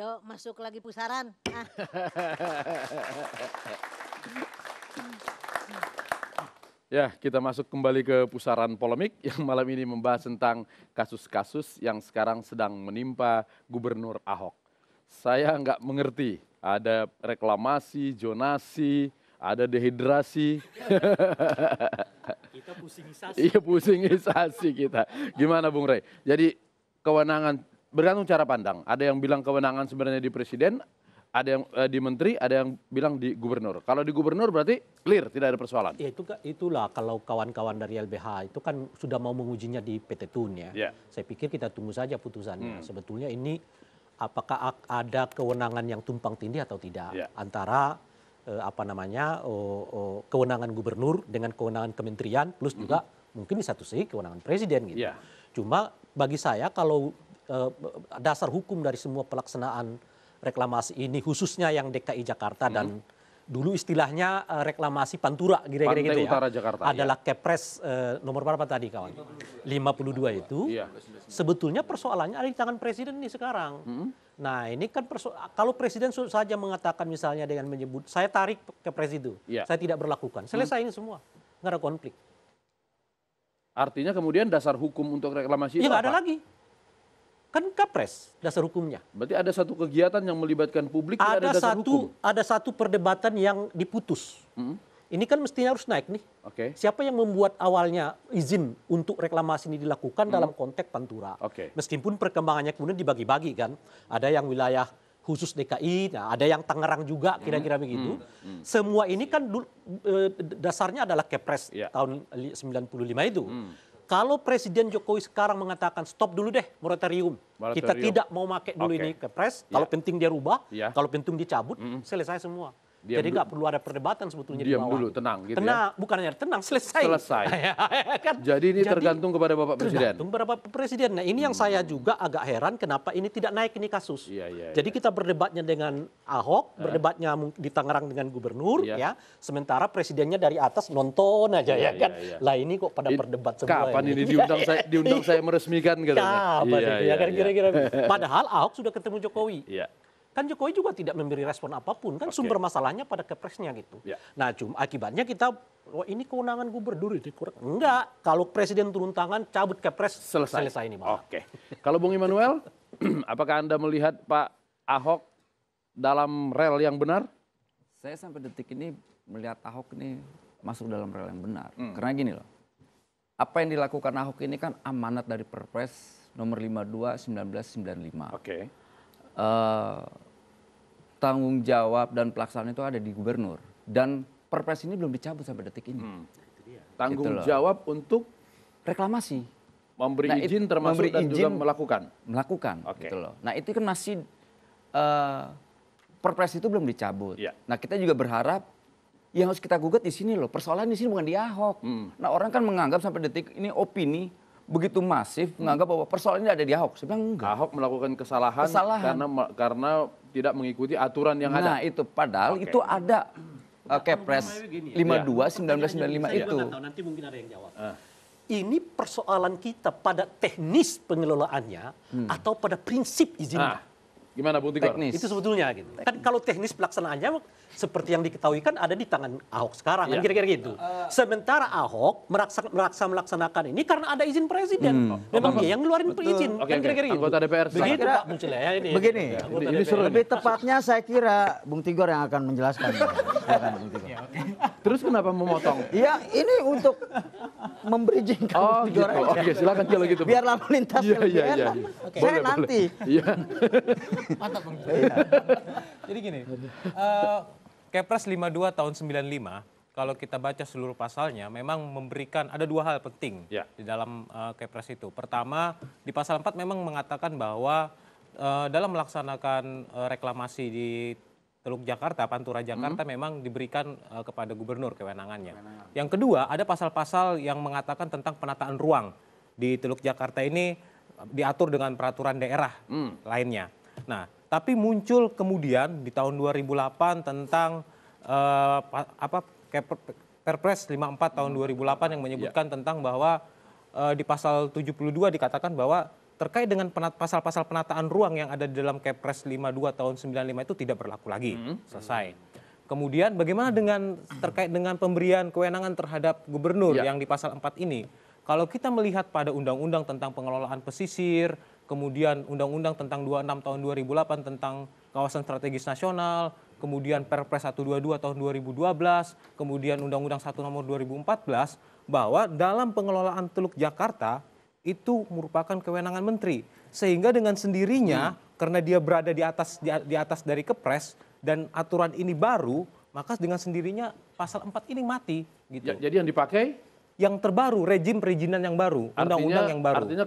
Yuk masuk lagi pusaran. Ah, Ya, kita masuk kembali ke pusaran polemik yang malam ini membahas tentang kasus-kasus yang sekarang sedang menimpa Gubernur Ahok. Saya nggak mengerti, ada reklamasi, zonasi, ada dehidrasi. Kita pusingisasi. Iya, pusingisasi kita. Gimana Bung Rey? Jadi kewenangan, bergantung cara pandang. Ada yang bilang kewenangan sebenarnya di presiden, ada yang di menteri, ada yang bilang di gubernur. Kalau di gubernur berarti clear, tidak ada persoalan. Ya itulah kalau kawan-kawan dari LBH itu kan sudah mau mengujinya di PT Tun ya. Ya. Saya pikir kita tunggu saja putusannya. Sebetulnya ini apakah ada kewenangan yang tumpang tindih atau tidak Ya. antara kewenangan gubernur dengan kewenangan kementerian plus juga mungkin di satu segi kewenangan presiden gitu. Ya. Cuma bagi saya kalau dasar hukum dari semua pelaksanaan reklamasi ini khususnya yang DKI Jakarta dan dulu istilahnya reklamasi Pantura kira-kira Pantai gitu Utara ya. Jakarta, Adalah Kepres nomor berapa tadi kawan? 52 itu. Iya. Sebetulnya persoalannya ada di tangan presiden nih sekarang. Nah ini kan kalau presiden saja mengatakan misalnya dengan menyebut saya tarik Kepres itu, Iya. saya tidak berlakukan. Selesai ini semua, nggak ada konflik. Artinya kemudian dasar hukum untuk reklamasi itu Ya nggak ada apa? lagi. Kan Kepres dasar hukumnya. Berarti ada satu kegiatan yang melibatkan publik, tidak ada dasar hukum. Ada satu perdebatan yang diputus. Ini kan mestinya harus naik nih. Oke. Siapa yang membuat awalnya izin untuk reklamasi ini dilakukan dalam konteks Pantura. Oke. Meskipun perkembangannya kemudian dibagi-bagi kan. Ada yang wilayah khusus DKI, nah ada yang Tangerang juga kira-kira begitu. Semua ini kan dasarnya adalah Kepres Iya. tahun 95 itu. Kalau Presiden Jokowi sekarang mengatakan stop dulu deh moratorium. Kita Moratorium. tidak mau pakai dulu Oke. ini Kepres. Ya. Kalau penting dia rubah, Ya. kalau penting dicabut, selesai semua. Diam Jadi dulu. nggak perlu ada perdebatan sebetulnya di Diam bawah. dulu, tenang gitu ya. Tenang, bukan hanya tenang, selesai. Selesai. Kan? Jadi ini tergantung kepada Bapak Presiden. Tergantung berapa presiden. Nah ini yang saya juga agak heran kenapa ini tidak naik ini kasus. Iya, Jadi kita berdebatnya dengan Ahok, berdebatnya di Tangerang dengan gubernur, Iya. ya. Sementara presidennya dari atas nonton aja Iya, ya kan. iya, iya. Lah ini kok pada berdebat semua. Kapan ini diundang saya meresmikan katanya. Kapan itu ya kan iya. kira-kira. Padahal Ahok sudah ketemu Jokowi. Iya. Kan Jokowi juga tidak memberi respon apapun, kan Oke. sumber masalahnya pada Kepresnya gitu. Ya. Nah, cuma akibatnya kita, wah ini kewenangan gubernur itu kurang. Enggak, kalau presiden turun tangan, cabut Kepres, selesai ini malah. Oke. Kalau Bung Immanuel, apakah Anda melihat Pak Ahok dalam rel yang benar? Saya sampai detik ini melihat Ahok ini masuk dalam rel yang benar. Karena gini loh, apa yang dilakukan Ahok ini kan amanat dari Perpres nomor 52 1995. Oke. Tanggung jawab dan pelaksanaan itu ada di gubernur. Dan Perpres ini belum dicabut sampai detik ini. Tanggung Gitu loh. jawab untuk Reklamasi. memberi Nah, izin termasuk memberi dan juga izin melakukan. Melakukan. Oke. Gitu loh. Nah itu kan masih, Perpres itu belum dicabut. Iya. Nah kita juga berharap yang harus kita gugat di sini loh. Persoalan di sini bukan di Ahok. Nah orang kan menganggap sampai detik ini opini begitu masif menganggap bahwa persoalan ini ada di Ahok. Sebenarnya enggak. Ahok melakukan kesalahan, Kesalahan. karena tidak mengikuti aturan yang ada. Nah itu padahal Oke. itu ada Kepres 52 1995 itu. Saya juga nggak tahu, nanti mungkin ada yang jawab. Ini persoalan kita pada teknis pengelolaannya atau pada prinsip izinnya. Nah, gimana Bung Tigor? Teknis. Itu sebetulnya gitu. Kan kalau teknis pelaksanaannya seperti yang diketahui kan ada di tangan Ahok sekarang kan Iya. kira-kira gitu. Sementara Ahok melaksanakan ini karena ada izin presiden. Memang dia yang ngeluarin izin Oke, kan oke. kira-kira gitu. Anggota DPR sah. Begitu Kira- Pak Muncul ya ini. Begini, Anggota ini DPR. seru. lebih tepatnya saya kira Bung Tigor yang akan menjelaskan. Silakan, Bung Tigor. Terus kenapa memotong? Iya, ini untuk membridging ke Oh Bung gitu. Tigor aja. Oke, silakan kalau gitu. Biar lalu lintas Iya, lebih iya, iya. enak. Boleh, Saya boleh. nanti. Iya. Jadi gini, Kepres 52 tahun 95, kalau kita baca seluruh pasalnya, memang memberikan ada dua hal penting Ya. di dalam Kepres itu. Pertama, di pasal 4 memang mengatakan bahwa dalam melaksanakan reklamasi di Teluk Jakarta, Pantura Jakarta memang diberikan kepada gubernur kewenangannya. Yang kedua, ada pasal-pasal yang mengatakan tentang penataan ruang di Teluk Jakarta ini diatur dengan peraturan daerah lainnya. Nah, tapi muncul kemudian di tahun 2008 tentang Perpres 54 tahun 2008 yang menyebutkan tentang bahwa di pasal 72 dikatakan bahwa terkait dengan pasal-pasal penataan ruang yang ada di dalam Kepres 52 tahun 95 itu tidak berlaku lagi. Selesai. Kemudian bagaimana dengan terkait dengan pemberian kewenangan terhadap gubernur yang di pasal 4 ini? Kalau kita melihat pada undang-undang tentang pengelolaan pesisir, kemudian undang-undang tentang 26 tahun 2008 tentang kawasan strategis nasional, kemudian Perpres 122 tahun 2012, kemudian Undang-Undang 1 nomor 2014, bahwa dalam pengelolaan Teluk Jakarta itu merupakan kewenangan menteri. Sehingga dengan sendirinya, karena dia berada di atas dari Kepres dan aturan ini baru, maka dengan sendirinya pasal 4 ini mati. Gitu. Jadi yang dipakai? Yang terbaru, rejim perizinan yang baru, undang-undang yang baru. Artinya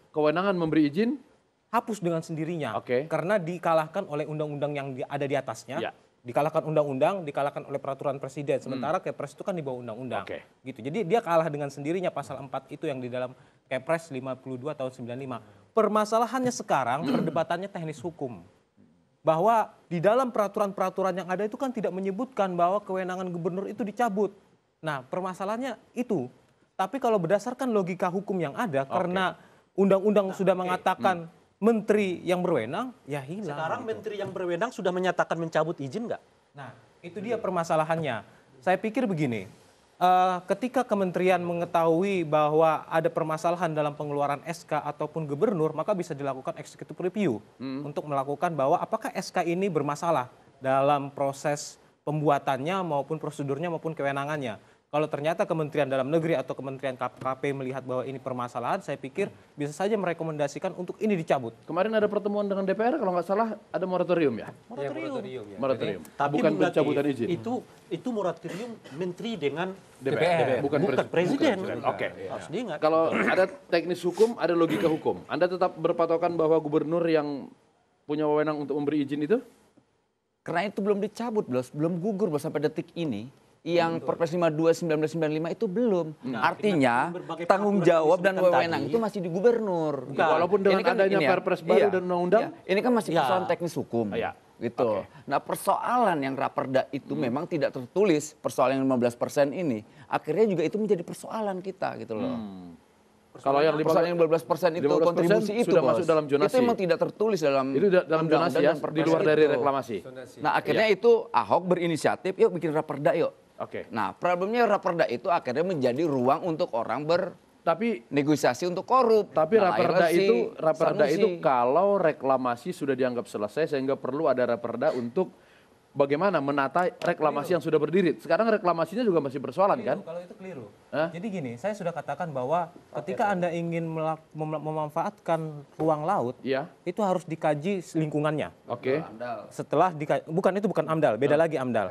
kewenangan memberi izin hapus dengan sendirinya. Oke. Karena dikalahkan oleh undang-undang yang ada di atasnya. Ya. Dikalahkan undang-undang, dikalahkan oleh peraturan presiden. Sementara Kepres itu kan di bawah undang-undang. Oke. Gitu. Jadi dia kalah dengan sendirinya pasal 4 itu yang di dalam Kepres 52 tahun 95. Permasalahannya sekarang perdebatannya teknis hukum. Bahwa di dalam peraturan-peraturan yang ada itu kan tidak menyebutkan bahwa kewenangan gubernur itu dicabut. Nah, permasalahannya itu. Tapi kalau berdasarkan logika hukum yang ada, karena undang-undang sudah mengatakan menteri yang berwenang, ya hilang. Sekarang gitu. menteri yang berwenang sudah menyatakan mencabut izin nggak? Nah, itu dia permasalahannya. Saya pikir begini, ketika kementerian mengetahui bahwa ada permasalahan dalam pengeluaran SK ataupun gubernur, maka bisa dilakukan executive review untuk melakukan bahwa apakah SK ini bermasalah dalam proses pembuatannya maupun prosedurnya maupun kewenangannya. Kalau ternyata Kementerian Dalam Negeri atau Kementerian KP melihat bahwa ini permasalahan, saya pikir bisa saja merekomendasikan untuk ini dicabut. Kemarin ada pertemuan dengan DPR kalau nggak salah ada moratorium ya? Moratorium. Tapi Bukan berarti pencabutan izin. Itu moratorium menteri dengan DPR. Bukan presiden. Oke. Harus diingat. Kalau ada teknis hukum, ada logika hukum. Anda tetap berpatokan bahwa gubernur yang punya wewenang untuk memberi izin itu? Karena itu belum dicabut, belum gugur sampai detik ini. Yang Perpres 52 1995 itu belum. Artinya berbagai tanggung peraturan jawab dan disebutkan wewenang tadi. itu masih di gubernur. Walaupun dengan adanya Perpres baru dan undang-undang? Ini kan masih persoalan teknis hukum. Iya. Gitu. Nah, persoalan yang raperda itu memang tidak tertulis, persoalan yang 15% ini, akhirnya juga itu menjadi persoalan kita gitu loh. Kalau yang Persoalan yang 12% itu 15% kontribusi itu sudah Bos. masuk dalam zonasi. Itu memang tidak tertulis dalam itu dalam zonasi ya, dan di luar Perpres dari itu. reklamasi. Nah, akhirnya itu Ahok berinisiatif, yuk bikin raperda yuk. Oke. Nah, problemnya raperda itu akhirnya menjadi ruang untuk orang Tapi bernegosiasi untuk korup. Tapi Nah, raperda lahirlah si itu Sanusi. kalau reklamasi sudah dianggap selesai sehingga perlu ada raperda untuk bagaimana menata reklamasi yang sudah berdiri. Sekarang reklamasinya juga masih persoalan kan? Kalau itu keliru. Hah? Jadi gini, saya sudah katakan bahwa ketika Anda ingin memanfaatkan ruang laut, Iya. itu harus dikaji lingkungannya. Oke. Setelah itu bukan AMDAL, beda lagi AMDAL.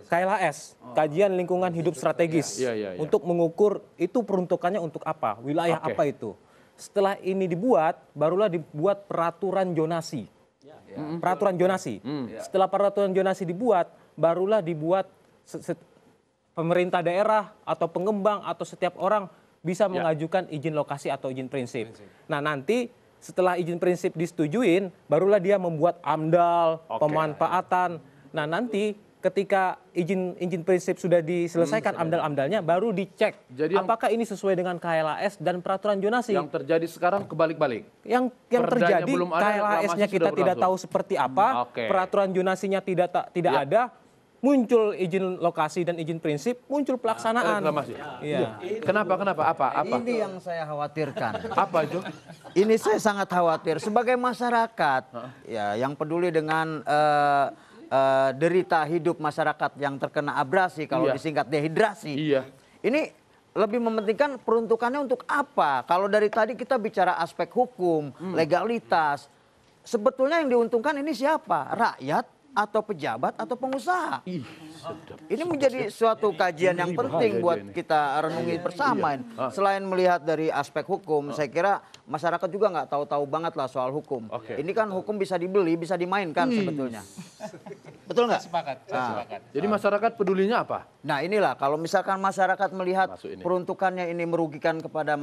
KLHS, kajian lingkungan hidup strategis. Iya, iya, iya. Untuk mengukur itu peruntukannya untuk apa, wilayah Oke. apa itu. Setelah ini dibuat, barulah dibuat peraturan zonasi. Peraturan zonasi. Setelah peraturan zonasi dibuat, barulah dibuat pemerintah daerah atau pengembang atau setiap orang bisa mengajukan izin lokasi atau izin prinsip. Nah, nanti setelah izin prinsip disetujuin, barulah dia membuat AMDAL, pemanfaatan. Nah, nanti ketika izin prinsip sudah diselesaikan AMDAL-AMDALnya, baru dicek Jadi apakah ini sesuai dengan KLHS dan peraturan zonasi. Yang terjadi sekarang kebalik-balik. Yang Perdanya terjadi belum ada, KLHS-nya reklamasi kita sudah tidak tahu berlangsung. seperti apa, Oke. peraturan zonasinya tidak ada, muncul izin lokasi dan izin prinsip, muncul pelaksanaan. Reklamasi. Iya. Kenapa? Apa? Ini yang saya khawatirkan. Apa itu? Ini saya sangat khawatir sebagai masyarakat ya yang peduli dengan derita hidup masyarakat yang terkena abrasi kalau Iya. disingkat dehidrasi. Iya. Ini lebih mementingkan peruntukannya untuk apa? Kalau dari tadi kita bicara aspek hukum, legalitas. Sebetulnya yang diuntungkan ini siapa? Rakyat atau pejabat atau pengusaha? Ini menjadi suatu kajian yang penting buat kita renungi bersama. Selain melihat dari aspek hukum, saya kira masyarakat juga nggak tahu-tahu banget lah soal hukum. Oke. Ini kan hukum bisa dibeli, bisa dimainkan sebetulnya. Betul nggak? Sepakat, saya sepakat. Jadi masyarakat pedulinya apa? Nah inilah kalau misalkan masyarakat melihat Masuk ini. peruntukannya ini merugikan kepada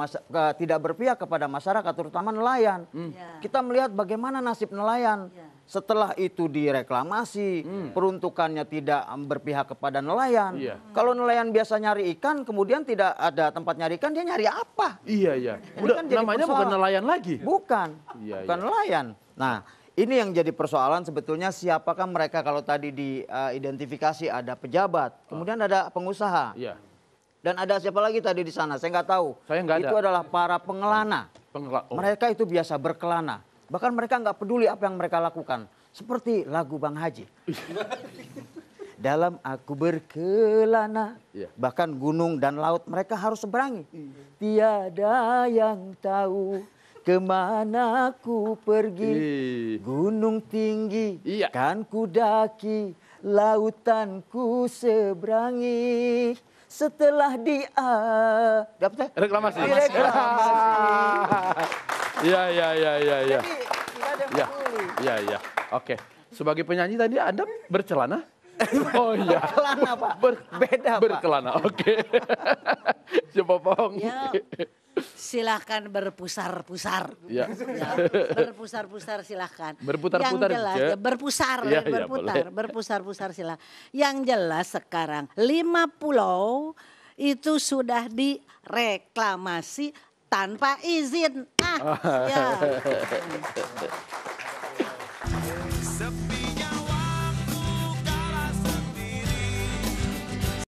tidak berpihak kepada masyarakat terutama nelayan. Ya. Kita melihat bagaimana nasib nelayan. Ya. Setelah itu direklamasi, peruntukannya tidak berpihak kepada nelayan. Iya. Kalau nelayan biasa nyari ikan, kemudian tidak ada tempat nyari ikan, dia nyari apa? Iya, iya. Ini Udah kan jadi namanya bukan persoalan. nelayan lagi. Bukan, Iya, bukan iya. nelayan. Nah, ini yang jadi persoalan sebetulnya siapakah mereka kalau tadi diidentifikasi ada pejabat, kemudian ada pengusaha. Iya. Dan ada siapa lagi tadi di sana? Saya nggak tahu. Saya nggak ada. Itu adalah para pengelana. Oh. Mereka itu biasa berkelana. Bahkan mereka nggak peduli apa yang mereka lakukan. Seperti lagu Bang Haji. Dalam aku berkelana, Iya. bahkan gunung dan laut mereka harus seberangi. Tiada yang tahu kemana ku pergi. Ih. Gunung tinggi Iya. kan ku daki, lautan ku seberangi. Setelah dapat Reklamasi. Direklamasi. Iya, iya, iya, iya, iya. Jadi tidak ada yang Iya, peduli. iya, iya. Oke. Sebagai penyanyi tadi Anda bercelana? Oh iya. Berkelana, Pak. Beda, Pak. Berkelana. Oke. Coba Pong. Ya, silahkan berpusar-pusar. Ya. Ya, berpusar-pusar silahkan. Berputar-putar, Yang jelas ya. ya, berpusar, Iya, iya, berputar, boleh. berpusar-pusar silahkan. Yang jelas sekarang 5 pulau itu sudah direklamasi tanpa izin. Ya. Sepi